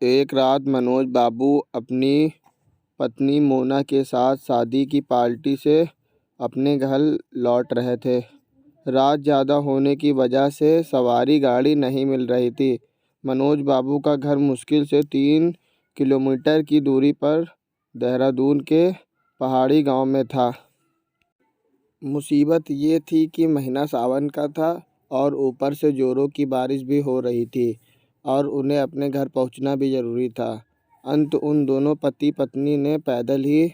एक रात मनोज बाबू अपनी पत्नी मोना के साथ शादी की पार्टी से अपने घर लौट रहे थे। रात ज़्यादा होने की वजह से सवारी गाड़ी नहीं मिल रही थी। मनोज बाबू का घर मुश्किल से 3 किलोमीटर की दूरी पर देहरादून के पहाड़ी गांव में था। मुसीबत ये थी कि महीना सावन का था और ऊपर से जोरों की बारिश भी हो रही थी और उन्हें अपने घर पहुंचना भी ज़रूरी था। अंत उन दोनों पति पत्नी ने पैदल ही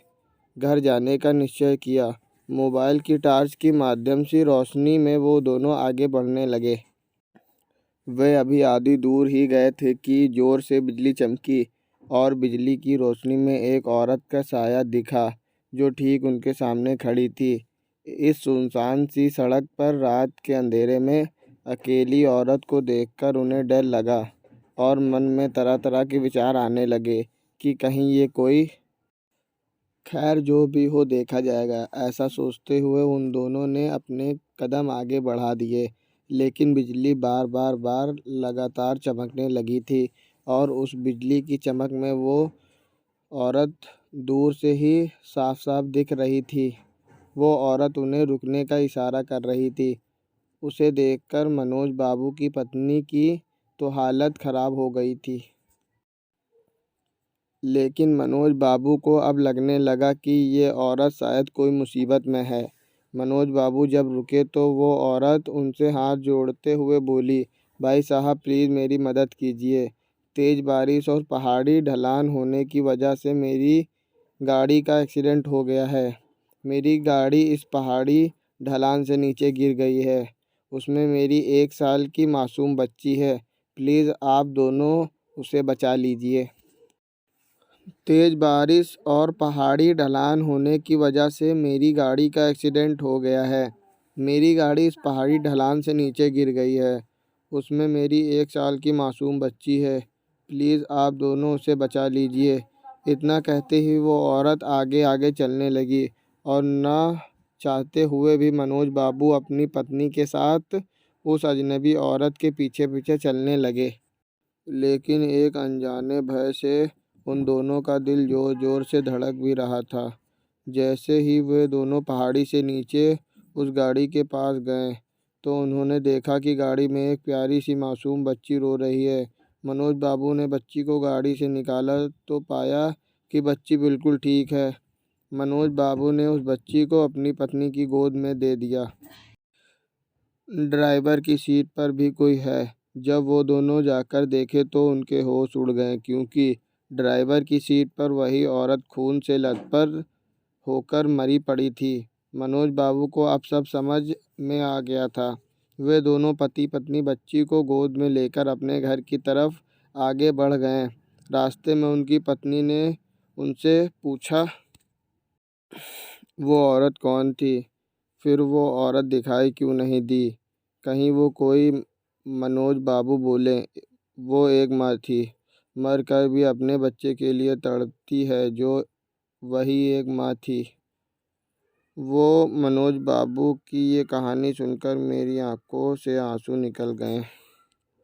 घर जाने का निश्चय किया। मोबाइल की टॉर्च की माध्यम से रोशनी में वो दोनों आगे बढ़ने लगे। वे अभी आधी दूर ही गए थे कि ज़ोर से बिजली चमकी और बिजली की रोशनी में एक औरत का साया दिखा जो ठीक उनके सामने खड़ी थी। इस सुनसान सी सड़क पर रात के अंधेरे में अकेली औरत को देखकर उन्हें डर लगा और मन में तरह तरह के विचार आने लगे कि कहीं ये कोई खैर जो भी हो देखा जाएगा। ऐसा सोचते हुए उन दोनों ने अपने कदम आगे बढ़ा दिए, लेकिन बिजली बार लगातार चमकने लगी थी और उस बिजली की चमक में वो औरत दूर से ही साफ साफ दिख रही थी। वो औरत उन्हें रुकने का इशारा कर रही थी। उसे देखकर मनोज बाबू की पत्नी की तो हालत खराब हो गई थी, लेकिन मनोज बाबू को अब लगने लगा कि ये औरत शायद कोई मुसीबत में है। मनोज बाबू जब रुके तो वो औरत उनसे हाथ जोड़ते हुए बोली, भाई साहब प्लीज़ मेरी मदद कीजिए। तेज़ बारिश और पहाड़ी ढलान होने की वजह से मेरी गाड़ी का एक्सीडेंट हो गया है। मेरी गाड़ी इस पहाड़ी ढलान से नीचे गिर गई है। उसमें मेरी 1 साल की मासूम बच्ची है। प्लीज़ आप दोनों उसे बचा लीजिए। तेज़ बारिश और पहाड़ी ढलान होने की वजह से मेरी गाड़ी का एक्सीडेंट हो गया है। मेरी गाड़ी इस पहाड़ी ढलान से नीचे गिर गई है। उसमें मेरी 1 साल की मासूम बच्ची है। प्लीज़ आप दोनों उसे बचा लीजिए। इतना कहते ही वो औरत आगे आगे चलने लगी और न चाहते हुए भी मनोज बाबू अपनी पत्नी के साथ उस अजनबी औरत के पीछे पीछे चलने लगे। लेकिन एक अनजाने भय से उन दोनों का दिल ज़ोर ज़ोर से धड़क भी रहा था। जैसे ही वे दोनों पहाड़ी से नीचे उस गाड़ी के पास गए तो उन्होंने देखा कि गाड़ी में एक प्यारी सी मासूम बच्ची रो रही है। मनोज बाबू ने बच्ची को गाड़ी से निकाला तो पाया कि बच्ची बिल्कुल ठीक है। मनोज बाबू ने उस बच्ची को अपनी पत्नी की गोद में दे दिया। ड्राइवर की सीट पर भी कोई है। जब वो दोनों जाकर देखे तो उनके होश उड़ गए, क्योंकि ड्राइवर की सीट पर वही औरत खून से लथपथ होकर मरी पड़ी थी। मनोज बाबू को अब सब समझ में आ गया था। वे दोनों पति पत्नी बच्ची को गोद में लेकर अपने घर की तरफ आगे बढ़ गए। रास्ते में उनकी पत्नी ने उनसे पूछा वो औरत कौन थी, फिर वो औरत दिखाई क्यों नहीं दी, कहीं वो कोई। मनोज बाबू बोले, वो एक माँ थी, मर कर भी अपने बच्चे के लिए तड़पती है जो वही एक माँ थी। वो मनोज बाबू की ये कहानी सुनकर मेरी आंखों से आंसू निकल गए।